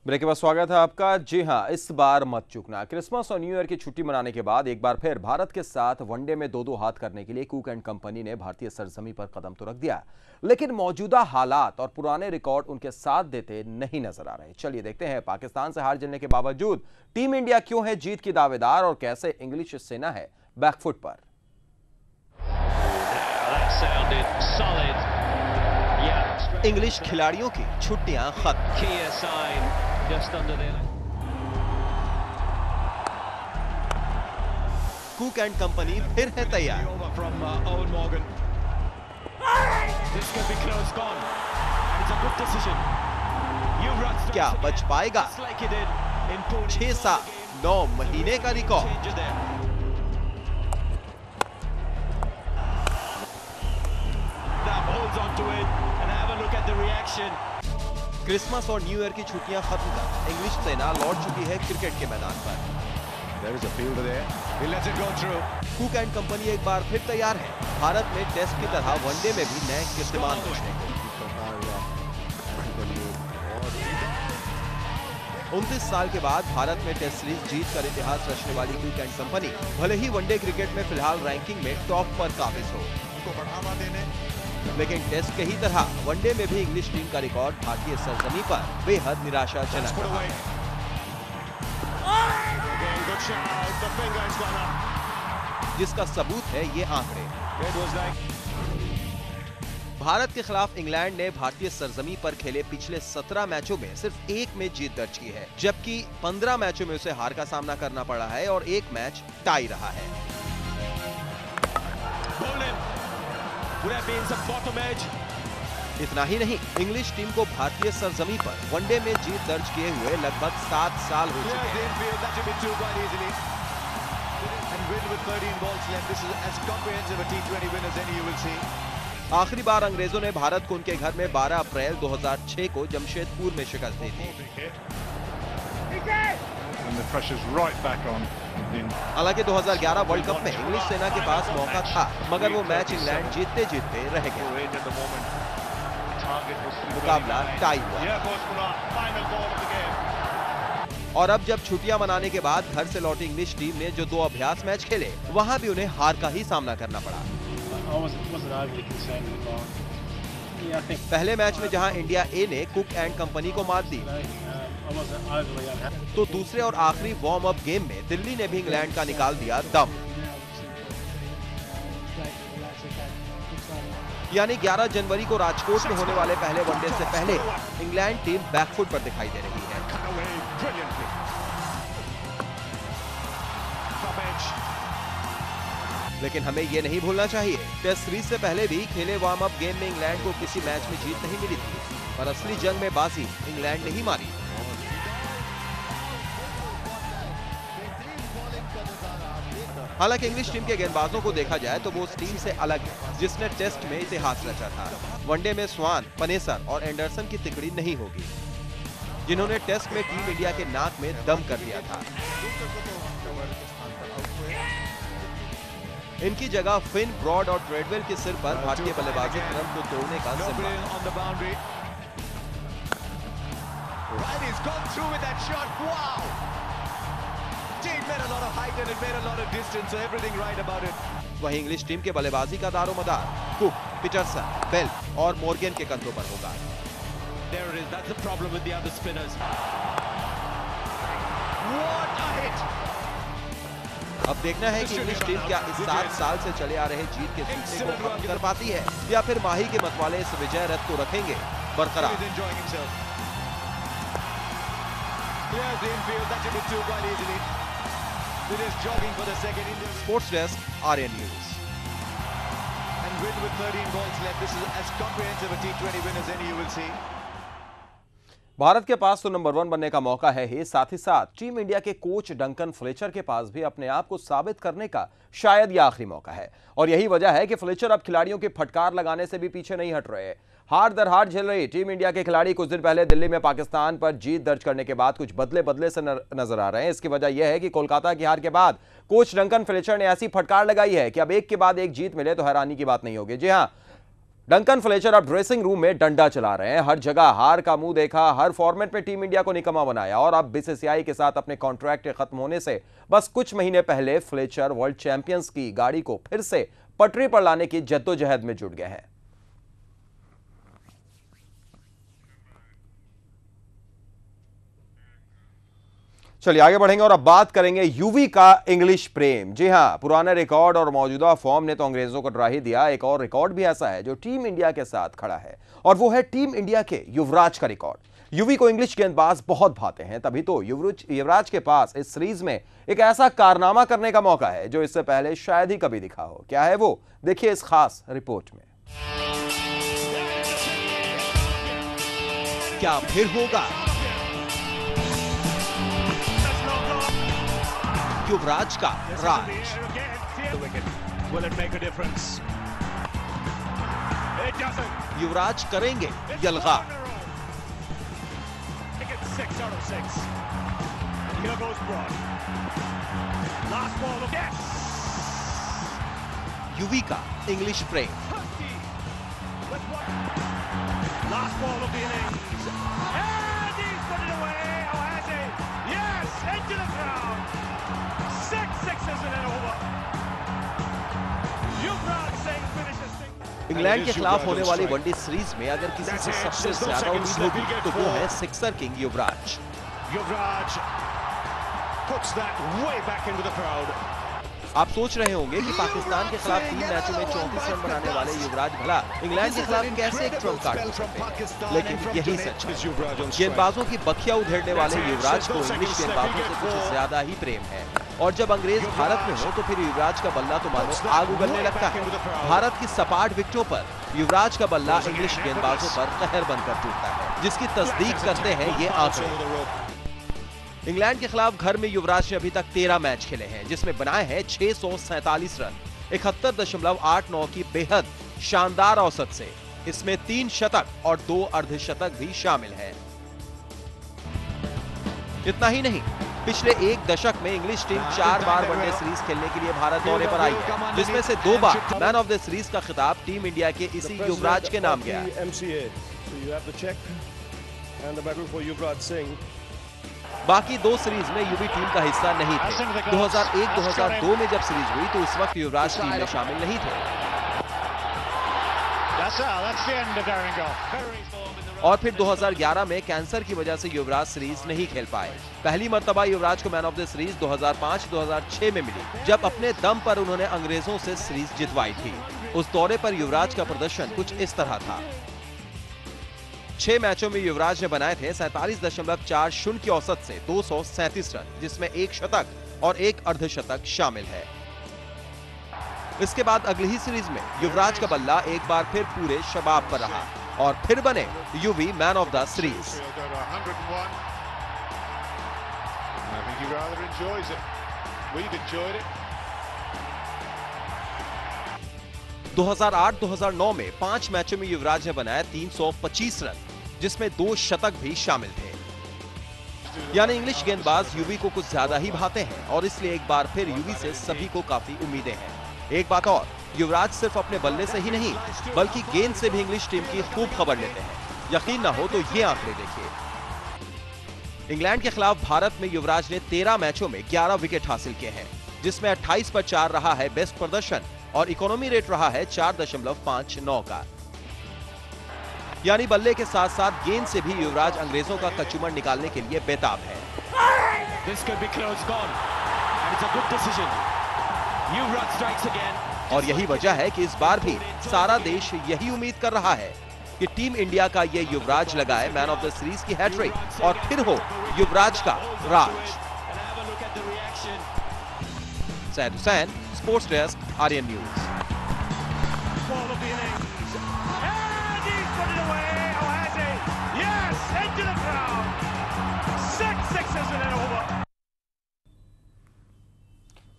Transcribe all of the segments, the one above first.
Break के बाद स्वागत है आपका। जी हां, इस बार मत चूकना। क्रिसमस और न्यू ईयर की छुट्टी मनाने के बाद एक बार फिर भारत के साथ वनडे में दो हाथ करने के लिए कुक एंड कंपनी ने भारतीय सरजमी पर कदम तो रख दिया, लेकिन मौजूदा हालात और पुराने रिकॉर्ड उनके साथ देते नहीं नजर आ रहे। चलिए देखते हैं पाकिस्तान से हार झेलने के बावजूद टीम इंडिया क्यों है जीत की दावेदार और कैसे इंग्लिश सेना है बैकफुट पर। इंग्लिश खिलाड़ियों की छुट्टियां खत्म। कुक एंड कंपनी फिर है तैयार। क्या बच पाएगा 6 साल 9 महीने का रिकॉर्ड? क्रिसमस और न्यू ईयर की छुट्टियां खत्म कर इंग्लिश सेना लौट चुकी है क्रिकेट के मैदान पर। कुक एंड कंपनी एक बार फिर तैयार है भारत में टेस्ट की तरह वनडे में भी नए कीर्तिमान रचने को। 29 साल के बाद भारत में टेस्ट सीरीज जीत कर इतिहास रचने वाली कुक एंड कंपनी भले ही वनडे क्रिकेट में फिलहाल रैंकिंग में टॉप पर काबिज हो, लेकिन टेस्ट के ही तरह वनडे में भी इंग्लिश टीम का रिकॉर्ड भारतीय सरजमी पर बेहद निराशाजनक रहा है। जिसका सबूत है ये आंकड़े। भारत के खिलाफ इंग्लैंड ने भारतीय सरजमी पर खेले पिछले 17 मैचों में सिर्फ एक में जीत दर्ज की है, जबकि 15 मैचों में उसे हार का सामना करना पड़ा है और एक मैच टाई रहा है। इतना ही नहीं, इंग्लिश टीम को भारतीय सरजमी पर वनडे में जीत दर्ज किए हुए लगभग 7 साल हो चुके हैं। आखिरी बार अंग्रेजों ने भारत को उनके घर में 12 अप्रैल 2006 को जमशेदपुर में शिकस्त दी थी। हालांकि 2011 वर्ल्ड कप में इंग्लिश सेना के पास मौका था, मगर वो मैच इंग्लैंड जीतते जीतते रह गया। मुकाबला टाई हुआ और अब जब छुट्टियां मनाने के बाद घर से लौटी इंग्लिश टीम ने जो 2 अभ्यास मैच खेले, वहां भी उन्हें हार का ही सामना करना पड़ा। पहले मैच में जहां इंडिया ए ने कुक एंड कंपनी को मात दी, तो दूसरे और आखिरी वार्म अप गेम में दिल्ली ने भी इंग्लैंड का निकाल दिया दम। यानी 11 जनवरी को राजकोट में होने वाले पहले वनडे से पहले इंग्लैंड टीम बैकफुट पर दिखाई दे रही है। लेकिन हमें ये नहीं भूलना चाहिए, टेस्ट सीरीज से पहले भी खेले वार्म अप गेम में इंग्लैंड को किसी मैच में जीत नहीं मिली थी, पर असली जंग में बाजी इंग्लैंड ने ही मारी। हालांकि इंग्लिश टीम के गेंदबाजों को देखा जाए तो वो उस टीम से अलग है जिसने टेस्ट में इतिहास रचा था। वनडे में स्वान, पनेसर और एंडरसन की तिकड़ी नहीं होगी, जिन्होंने टेस्ट में टीम इंडिया के नाक में दम कर दिया था। इनकी जगह फिन, ब्रॉड और ट्रेडवेल के सिर पर भारतीय बल्लेबाजी क्रम को तोड़ने का जिम्मा है। वहीं इंग्लिश टीम के बल्लेबाजी का दारोमदार कुक, पीटरसन, बेल और मॉर्गन के कंधों पर होगा। अब देखना है कि इंग्लिश टीम क्या इस 7 साल से चले आ रहे जीत के सिलसिले को खत्म कर पाती है या फिर माही के मतवाले इस विजय रथ को रखेंगे बरकरार। Sports desk, Aryan news. Bharat के पास तो नंबर 1 बनने का मौका है ही, साथ ही साथ टीम इंडिया के कोच डंकन फ्लेचर के पास भी अपने आप को साबित करने का शायद यह आखिरी मौका है। और यही वजह है कि फ्लेचर अब खिलाड़ियों के फटकार लगाने से भी पीछे नहीं हट रहे। हार दर हार झेल रही टीम इंडिया के खिलाड़ी कुछ दिन पहले दिल्ली में पाकिस्तान पर जीत दर्ज करने के बाद कुछ बदले से नजर आ रहे हैं। इसकी वजह यह है कि कोलकाता की हार के बाद कोच डंकन फ्लेचर ने ऐसी फटकार लगाई है कि अब एक के बाद एक जीत मिले तो हैरानी की बात नहीं होगी। जी हां, डंकन फ्लेचर अब ड्रेसिंग रूम में डंडा चला रहे हैं। हर जगह हार का मुंह देखा, हर फॉर्मेट में टीम इंडिया को निकम्मा बनाया और अब बीसीसीआई के साथ अपने कॉन्ट्रैक्ट खत्म होने से बस कुछ महीने पहले फ्लेचर वर्ल्ड चैंपियंस की गाड़ी को फिर से पटरी पर लाने की जद्दोजहद में जुट गए हैं। चलिए आगे बढ़ेंगे और अब बात करेंगे युवी का इंग्लिश प्रेम। जी हां, पुराने रिकॉर्ड और मौजूदा फॉर्म ने तो अंग्रेजों को डरा ही दिया। एक और रिकॉर्ड भी ऐसा है जो टीम इंडिया के साथ खड़ा है और वो है टीम इंडिया के युवराज का रिकॉर्ड। युवी को इंग्लिश गेंदबाज बहुत भाते हैं, तभी तो युवराज के पास इस सीरीज में एक ऐसा कारनामा करने का मौका है जो इससे पहले शायद ही कभी दिखा हो। क्या है वो, देखिए इस खास रिपोर्ट में। क्या फिर होगा युवराज का राज? युवराज करेंगे यलगा। युवी का इंग्लिश प्रेम। इंग्लैंड के खिलाफ होने वाली वनडे सीरीज में अगर किसी से सबसे ज्यादा उम्मीद होगी तो वो है सिक्सर किंग युवराज। आप सोच रहे होंगे कि पाकिस्तान के खिलाफ 3 मैचों में 34 रन बनाने वाले युवराज भला इंग्लैंड के खिलाफ कैसे एक ट्रम्प कार्ड हो सकते हैं, लेकिन यही सच है। गेंदबाजों की बखिया उधेड़ने वाले युवराज को इंग्लिश गेंदबाजों से कुछ ज्यादा ही प्रेम है और जब अंग्रेज भारत में हो तो फिर युवराज का बल्ला तो मानो आग उगलने लगता है। भारत की सपाट विकेटों पर युवराज का बल्ला इंग्लिश गेंदबाजों पर कहर बनकर टूटता है, जिसकी तस्दीक करते हैं ये आंकड़े। इंग्लैंड के खिलाफ घर में युवराज ने अभी तक 13 मैच खेले हैं, जिसमें बनाए हैं 647 रन 71.89 की बेहद शानदार औसत से। इसमें 3 शतक और 2 अर्धशतक भी शामिल हैं। इतना ही नहीं, पिछले एक दशक में इंग्लिश टीम 4 बार वनडे सीरीज खेलने के लिए भारत दौरे पर आई है, जिसमें से 2 बार मैन ऑफ द सीरीज का खिताब टीम इंडिया के इसी युवराज के नाम गया। बाकी 2 सीरीज में युवी टीम का हिस्सा नहीं थे। 2001-2002 में जब सीरीज हुई तो उस वक्त युवराज टीम में शामिल नहीं थे और फिर 2011 में कैंसर की वजह से युवराज सीरीज नहीं खेल पाए। पहली मर्तबा युवराज को मैन ऑफ द सीरीज 2005-2006 में मिली, जब अपने दम पर उन्होंने अंग्रेजों से सीरीज जितवाई थी। उस दौरे पर युवराज का प्रदर्शन कुछ इस तरह था। 6 मैचों में युवराज ने बनाए थे 47.40 की औसत से 237 रन, जिसमें 1 शतक और 1 अर्धशतक शामिल है। इसके बाद अगली ही सीरीज में युवराज का बल्ला एक बार फिर पूरे शबाब पर रहा और फिर बने युवी मैन ऑफ द सीरीज। 2008-2009 में 5 मैचों में युवराज ने बनाया 325 रन, जिसमें 2 शतक भी शामिल थे। यानी इंग्लिश गेंदबाज युवी को कुछ ज्यादा ही भाते हैं और इसलिए एक बार फिर युवी से सभी को काफी उम्मीदें हैं। एक बात और, युवराज सिर्फ अपने बल्ले से ही नहीं बल्कि गेंद से भी इंग्लिश टीम की खूब खबर लेते हैं। यकीन ना हो तो ये आंकड़े देखिए। इंग्लैंड के खिलाफ भारत में युवराज ने 13 मैचों में 11 विकेट हासिल किए हैं, जिसमें 28 पर 4 रहा है बेस्ट प्रदर्शन और इकोनॉमी रेट रहा है 4.59 का। यानी बल्ले के साथ साथ गेंद से भी युवराज अंग्रेजों का कचूमर निकालने के लिए बेताब है। और यही वजह है कि इस बार भी सारा देश यही उम्मीद कर रहा है कि टीम इंडिया का ये युवराज लगाए मैन ऑफ द सीरीज की हैट्रिक और फिर हो युवराज का राज। Syed Hussain, sports desk, Aryan news.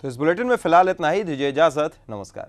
तो इस बुलेटिन में फिलहाल इतना ही। दीजिए इजाजत, नमस्कार।